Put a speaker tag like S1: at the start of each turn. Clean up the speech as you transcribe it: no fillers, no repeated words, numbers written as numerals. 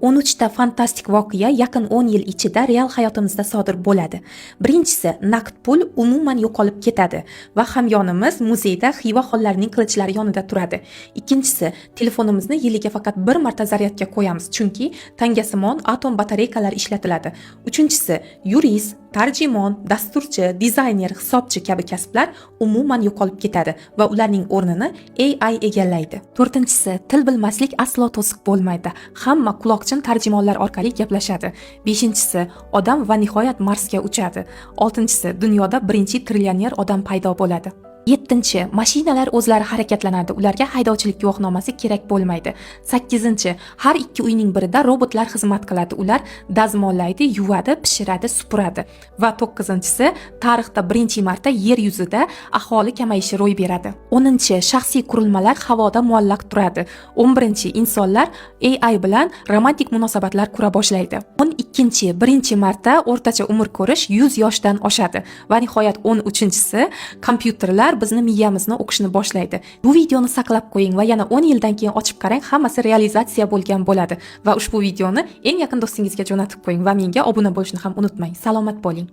S1: 13 ta fantastik voqea yaqin 10 yil ichida real hayotimizda sodir bo'ladi. Birinchisi, naqd pul umuman yo'qolib ketadi va hamyonimiz muzeyda Xiva xonlarining qilichlari yonida turadi. Ikkinchisi, telefonimizni yiliga faqat bir marta zaryadga qo'yamiz, chunki tangasimon atom batareykalari ishlatiladi. Uchinchisi, yurist, tarjimon, dasturchi, dizayner, hisobchi kabi kasblar umuman yo'qolib ketadi va ularning o'rnini AI egallaydi. To'rtinchisi, til bilmaslik aslo to'siq bo'lmaydi. Hamma quloqchin tarjimonlar orqali gaplashadi. Beshinchisi, odam va nihoyat Marsga uchadi. Oltinchisi, dunyoda birinchi trillioner odam paydo bo'ladi. Yettinchi, mashinalar o'zlari harakatlanadi, ularga haydovchilik guvohnomasi kerak bo'lmaydi. Sakkizinchi, har ikki uyning birida robotlar xizmat qiladi, ular dazmollaydi, yuvadi, pishiradi, supuradi. Va to'qqizinchisi, tarixda birinchi marta yer yuzida aholi kamayishi ro'y beradi. 10-chi, shaxsiy qurilmalar havoda muallaq turadi. 11-chi, insonlar AI bilan romantik munosabatlar qura boshlaydi. 12-chi, birinchi marta o'rtacha umr ko'rish 100 yoshdan oshadi. Va nihoyat 13-chisi, kompyuterlar bizni miyamizni o'qishni boshlaydi. Bu videoni saqlab qo'ying va yana 10 yildan keyin ochib qarang, hammasi realizatsiya bo'lgan bo'ladi. Va ushbu videoni eng yaqin do'stingizga jo'natib qo'ying va menga obuna bo'lishni ham unutmang. Salomat bo'ling.